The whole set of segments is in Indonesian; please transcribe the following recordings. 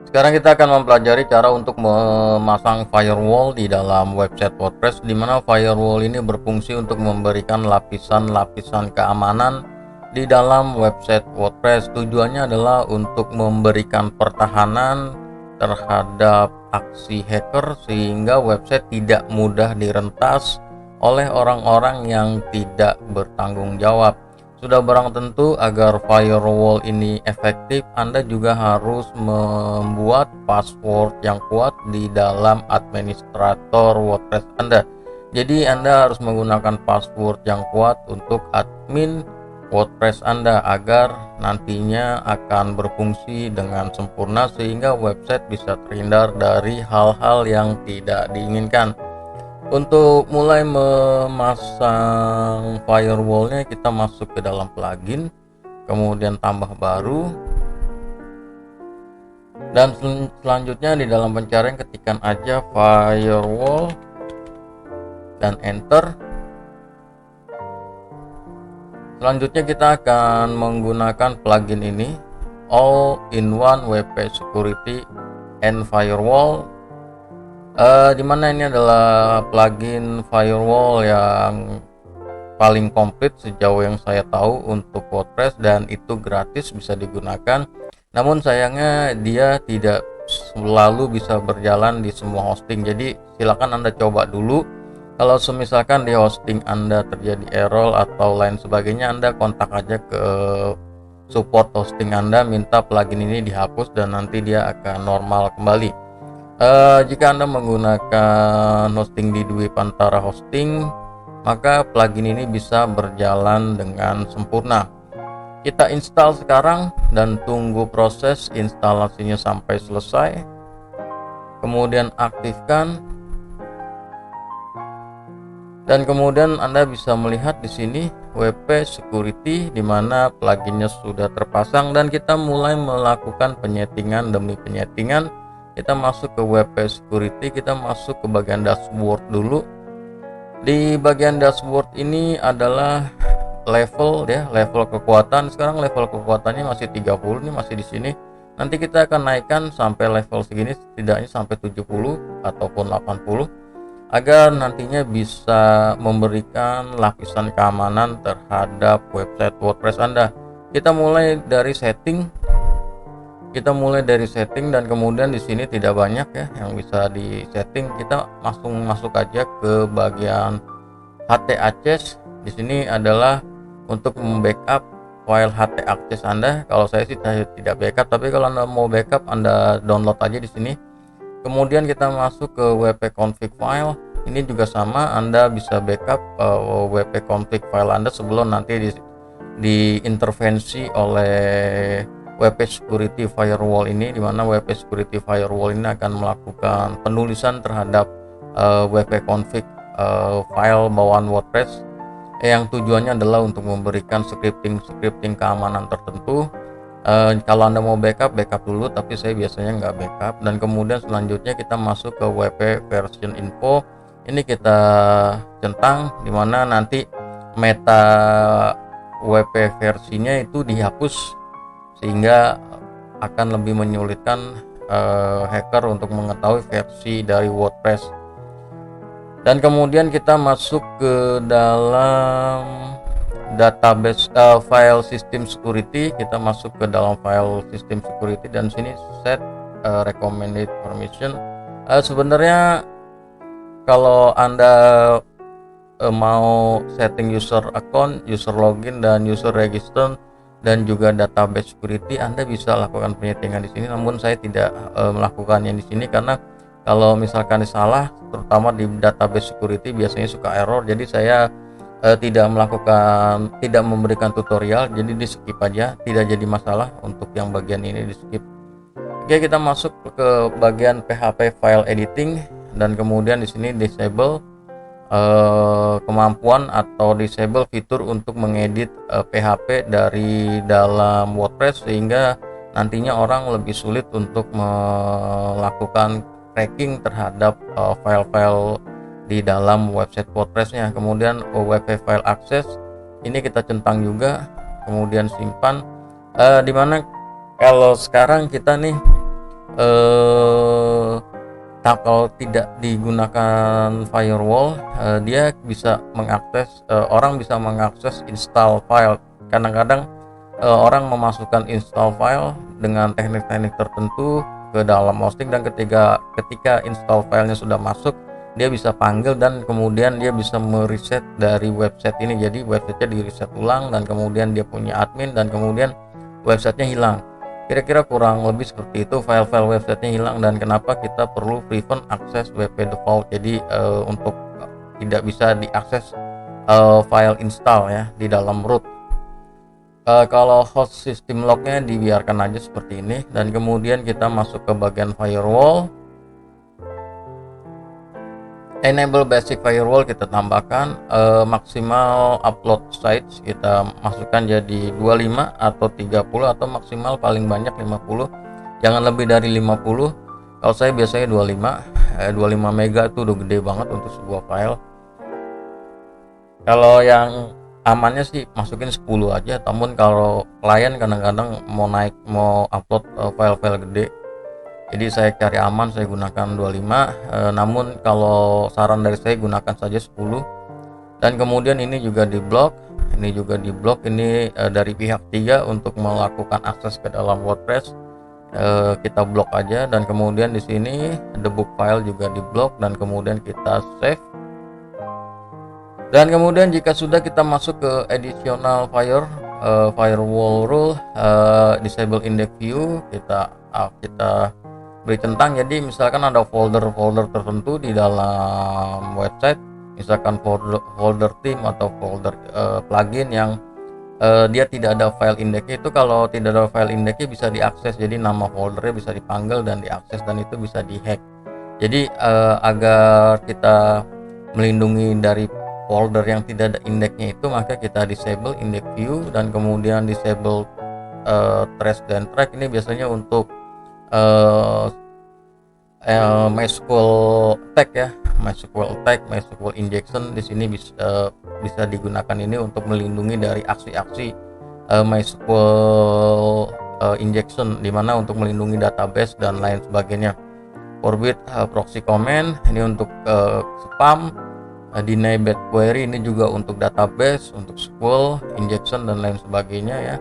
Sekarang kita akan mempelajari cara untuk memasang firewall di dalam website WordPress, di mana firewall ini berfungsi untuk memberikan lapisan-lapisan keamanan di dalam website WordPress. Tujuannya adalah untuk memberikan pertahanan terhadap aksi hacker sehingga website tidak mudah direntas oleh orang-orang yang tidak bertanggung jawab. Sudah barang tentu agar firewall ini efektif, Anda juga harus membuat password yang kuat di dalam administrator WordPress Anda. Jadi Anda harus menggunakan password yang kuat untuk admin WordPress Anda agar nantinya akan berfungsi dengan sempurna sehingga website bisa terhindar dari hal-hal yang tidak diinginkan. Untuk mulai memasang firewallnya, kita masuk ke dalam plugin, kemudian tambah baru, dan selanjutnya di dalam pencarian ketikkan aja firewall dan enter. Selanjutnya kita akan menggunakan plugin ini, All-in-One WP Security and Firewall, dimana ini adalah plugin firewall yang paling komplit sejauh yang saya tahu untuk WordPress, dan itu gratis, bisa digunakan. Namun sayangnya dia tidak selalu bisa berjalan di semua hosting, jadi silakan Anda coba dulu. Kalau semisalkan di hosting Anda terjadi error atau lain sebagainya, Anda kontak aja ke support hosting Anda, minta plugin ini dihapus dan nanti dia akan normal kembali. Jika Anda menggunakan hosting di Dwi Pantara Hosting, maka plugin ini bisa berjalan dengan sempurna. Kita install sekarang dan tunggu proses instalasinya sampai selesai. Kemudian aktifkan. Dan kemudian Anda bisa melihat di sini WP Security di mana pluginnya sudah terpasang, dan kita mulai melakukan penyetingan demi penyetingan. Kita masuk ke WP Security, kita masuk ke bagian dashboard dulu. Di bagian dashboard ini adalah level ya, level kekuatan. Sekarang level kekuatannya masih 30, ini masih di sini. Nanti kita akan naikkan sampai level segini, setidaknya sampai 70 ataupun 80 agar nantinya bisa memberikan lapisan keamanan terhadap website WordPress Anda. Kita mulai dari setting. Dan kemudian di sini tidak banyak ya yang bisa di setting. Kita masuk aja ke bagian HT access. Di sini adalah untuk membackup file HT access Anda. Kalau saya sih tidak backup, tapi kalau Anda mau backup, Anda download aja di sini. Kemudian kita masuk ke WP config file. Ini juga sama, Anda bisa backup WP config file Anda sebelum nanti diintervensi oleh WP Security Firewall ini, di mana WP Security Firewall ini akan melakukan penulisan terhadap WP config file bawaan WordPress yang tujuannya adalah untuk memberikan scripting keamanan tertentu. Kalau Anda mau backup dulu, tapi saya biasanya nggak backup. Dan kemudian selanjutnya kita masuk ke WP version info. Ini kita centang, dimana nanti meta WP versinya itu dihapus sehingga akan lebih menyulitkan hacker untuk mengetahui versi dari WordPress. Dan kemudian kita masuk ke dalam database file system security. Kita masuk ke dalam file system security dan sini set recommended permission. Sebenarnya kalau Anda mau setting user account, user login, dan user register dan juga database security, Anda bisa lakukan penyetingan di sini. Namun saya tidak melakukannya di sini karena kalau misalkan salah, terutama di database security biasanya suka error. Jadi saya tidak memberikan tutorial, jadi di skip aja, tidak jadi masalah untuk yang bagian ini di skip. Oke, kita masuk ke bagian PHP file editing dan kemudian di sini disable kemampuan atau disable fitur untuk mengedit PHP dari dalam WordPress, sehingga nantinya orang lebih sulit untuk melakukan tracking terhadap file-file di dalam website WordPress-nya. Kemudian WP file access, ini kita centang juga, kemudian simpan. Dimana kalau sekarang kita nih kalau tidak digunakan firewall, dia bisa mengakses, orang bisa mengakses install file. Kadang-kadang orang memasukkan install file dengan teknik-teknik tertentu ke dalam hosting, dan ketika install filenya sudah masuk, dia bisa panggil dan kemudian dia bisa mereset dari website ini. Jadi websitenya di reset ulang dan kemudian dia punya admin dan kemudian websitenya hilang. Kira-kira kurang lebih seperti itu, file-file websitenya hilang. Dan kenapa kita perlu prevent akses WP default, jadi untuk tidak bisa diakses file install ya di dalam root. Kalau host system lognya dibiarkan aja seperti ini, dan kemudian kita masuk ke bagian firewall. Enable basic firewall kita tambahkan, maksimal upload size kita masukkan jadi 25 atau 30 atau maksimal paling banyak 50, jangan lebih dari 50. Kalau saya biasanya 25 mega itu udah gede banget untuk sebuah file. Kalau yang amannya sih masukin 10 aja, namun kalau klien kadang-kadang mau upload file-file gede, jadi saya cari aman, saya gunakan 25, namun kalau saran dari saya gunakan saja 10. Dan kemudian ini juga diblok, ini dari pihak 3 untuk melakukan akses ke dalam WordPress, kita blok aja. Dan kemudian di sini debug file juga diblok, dan kemudian kita save. Dan kemudian jika sudah, kita masuk ke additional firewall rule, disable index view, kita beri centang. Jadi misalkan ada folder-folder tertentu di dalam website, misalkan folder theme atau folder plugin yang dia tidak ada file indexnya, itu kalau tidak ada file indexnya bisa diakses, jadi nama foldernya bisa dipanggil dan diakses, dan itu bisa dihack. Jadi agar kita melindungi dari folder yang tidak ada indexnya itu, maka kita disable index view dan kemudian disable trace dan track. Ini biasanya untuk MySQL attack ya, MySQL injection. Di sini bisa digunakan ini untuk melindungi dari aksi-aksi MySQL injection, dimana untuk melindungi database dan lain sebagainya. Forbid proxy command ini untuk spam, deny bad query ini juga untuk database, untuk SQL injection dan lain sebagainya ya.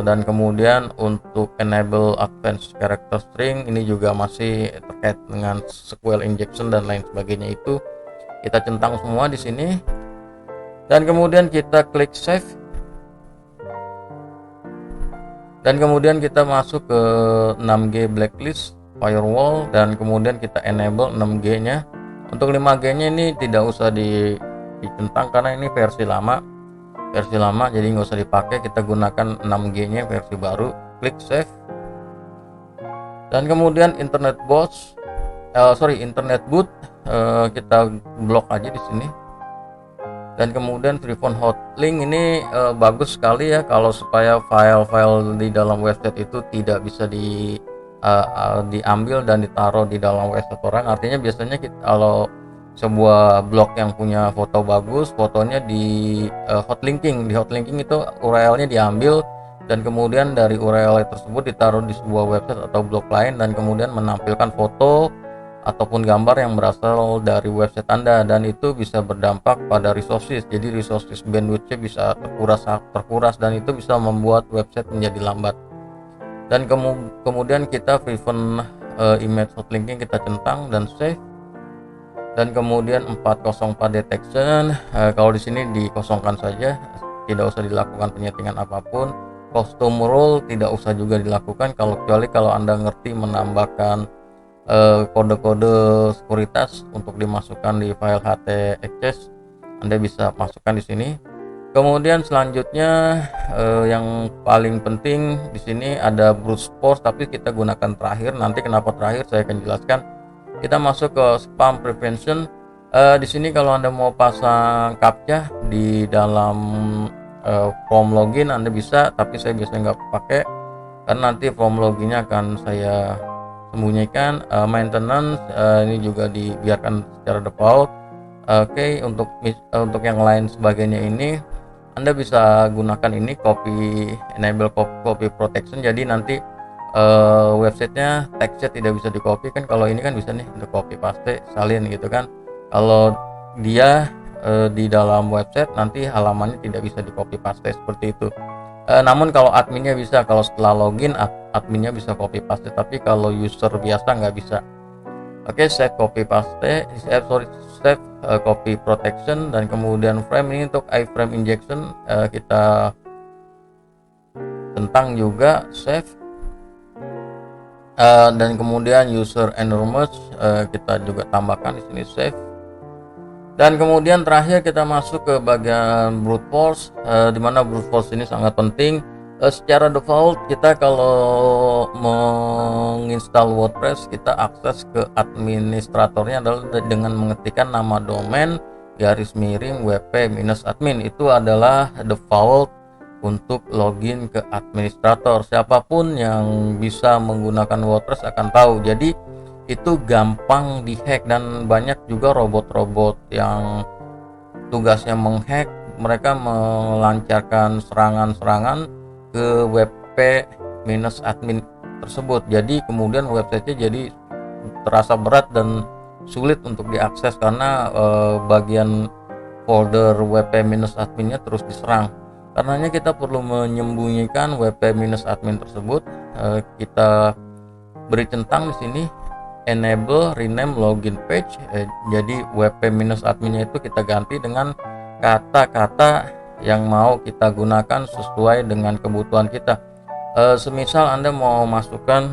Dan kemudian untuk enable advanced character string, ini juga masih terkait dengan SQL injection dan lain sebagainya, itu kita centang semua di sini. Dan kemudian kita klik save, dan kemudian kita masuk ke 6G blacklist firewall, dan kemudian kita enable 6G nya. Untuk 5G nya ini tidak usah dicentang karena ini versi lama, jadi nggak usah dipakai. Kita gunakan 6G nya versi baru. Klik save, dan kemudian internet boot, kita blok aja di sini. Dan kemudian prevent hotlink ini bagus sekali ya, kalau supaya file-file di dalam website itu tidak bisa diambil dan ditaruh di dalam website orang. Artinya biasanya kalau sebuah blog yang punya foto bagus, fotonya di hotlinking itu URL-nya diambil, dan kemudian dari URL tersebut ditaruh di sebuah website atau blog lain, dan kemudian menampilkan foto ataupun gambar yang berasal dari website Anda, dan itu bisa berdampak pada resources. Jadi resources bandwidth-nya bisa terkuras, dan itu bisa membuat website menjadi lambat. Dan kemudian kita prevent image hotlinking, kita centang dan save. Dan kemudian 404 detection, kalau di sini dikosongkan saja, tidak usah dilakukan penyetingan apapun. Custom rule tidak usah juga dilakukan, kecuali kalau Anda ngerti menambahkan kode-kode sekuritas untuk dimasukkan di file htaccess, Anda bisa masukkan di sini. Kemudian selanjutnya yang paling penting di sini ada brute force, tapi kita gunakan terakhir. Nanti kenapa terakhir saya akan jelaskan. Kita masuk ke spam prevention. Di sini kalau Anda mau pasang captcha di dalam form login Anda bisa, tapi saya biasanya nggak pakai karena nanti form loginnya akan saya sembunyikan. Maintenance ini juga dibiarkan secara default. Oke, untuk yang lain sebagainya ini Anda bisa gunakan ini enable copy protection, jadi nanti websitenya teksnya tidak bisa di copy kan. Kalau ini kan bisa nih untuk copy paste salin gitu kan. Kalau dia di dalam website nanti halamannya tidak bisa di copy paste seperti itu. Namun kalau adminnya bisa, kalau setelah login adminnya bisa copy paste, tapi kalau user biasa nggak bisa. Oke, save copy paste, save copy protection, dan kemudian frame ini untuk iframe injection kita tentang juga save, dan kemudian user enormous kita juga tambahkan di sini save. Dan kemudian terakhir kita masuk ke bagian brute force, di mana brute force ini sangat penting. Secara default kita kalau menginstal WordPress, kita akses ke administratornya adalah dengan mengetikkan nama domain _wp-admin. Itu adalah default untuk login ke administrator. Siapapun yang bisa menggunakan WordPress akan tahu. Jadi itu gampang dihack, dan banyak juga robot-robot yang tugasnya menghack. Mereka melancarkan serangan-serangan ke wp-admin tersebut. Jadi kemudian websitenya jadi terasa berat dan sulit untuk diakses karena bagian folder wp-adminnya terus diserang. Karenanya kita perlu menyembunyikan wp-admin tersebut. Kita beri centang di sini enable rename login page. Jadi wp-adminnya itu kita ganti dengan kata-kata yang mau kita gunakan sesuai dengan kebutuhan kita. Semisal Anda mau masukkan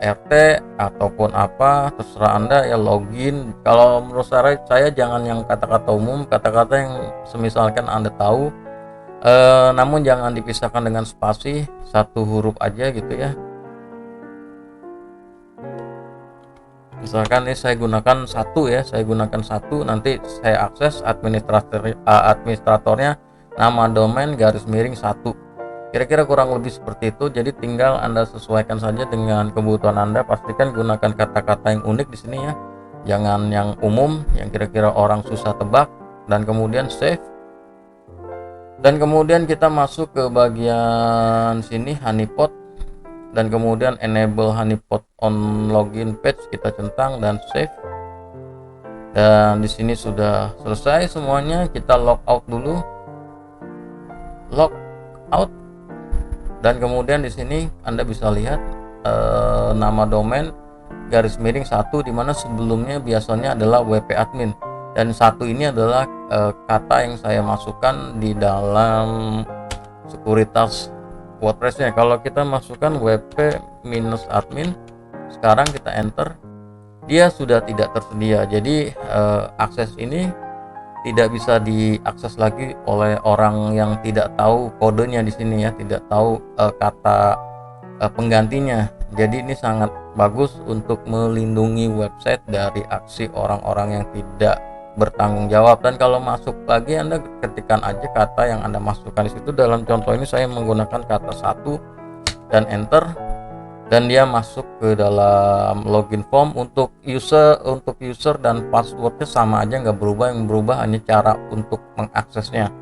RT ataupun apa, terserah Anda ya, login. Kalau menurut saya jangan yang kata-kata umum, kata-kata yang semisalkan Anda tahu, namun jangan dipisahkan dengan spasi, satu huruf aja gitu ya. Misalkan ini saya gunakan satu, nanti saya akses administratornya nama domain _1. Kira-kira kurang lebih seperti itu. Jadi tinggal Anda sesuaikan saja dengan kebutuhan Anda. Pastikan gunakan kata-kata yang unik di sini ya, jangan yang umum yang kira-kira orang susah tebak. Dan kemudian save, dan kemudian kita masuk ke bagian sini honeypot, dan kemudian enable honeypot on login page kita centang dan save. Dan di sini sudah selesai semuanya. Kita log out dulu, log out, dan kemudian di sini Anda bisa lihat nama domain _1, dimana sebelumnya biasanya adalah wp-admin, dan satu ini adalah kata yang saya masukkan di dalam sekuritas WordPress-nya. Kalau kita masukkan wp-admin, sekarang kita enter, dia sudah tidak tersedia. Jadi akses ini tidak bisa diakses lagi oleh orang yang tidak tahu kodenya di sini ya, tidak tahu kata penggantinya. Jadi ini sangat bagus untuk melindungi website dari aksi orang-orang yang tidak bertanggung jawab. Dan kalau masuk lagi, Anda ketikkan aja kata yang Anda masukkan di situ. Dalam contoh ini saya menggunakan kata 1 dan enter, dan dia masuk ke dalam login form. Untuk user dan passwordnya sama aja, nggak berubah. Yang berubah hanya cara untuk mengaksesnya.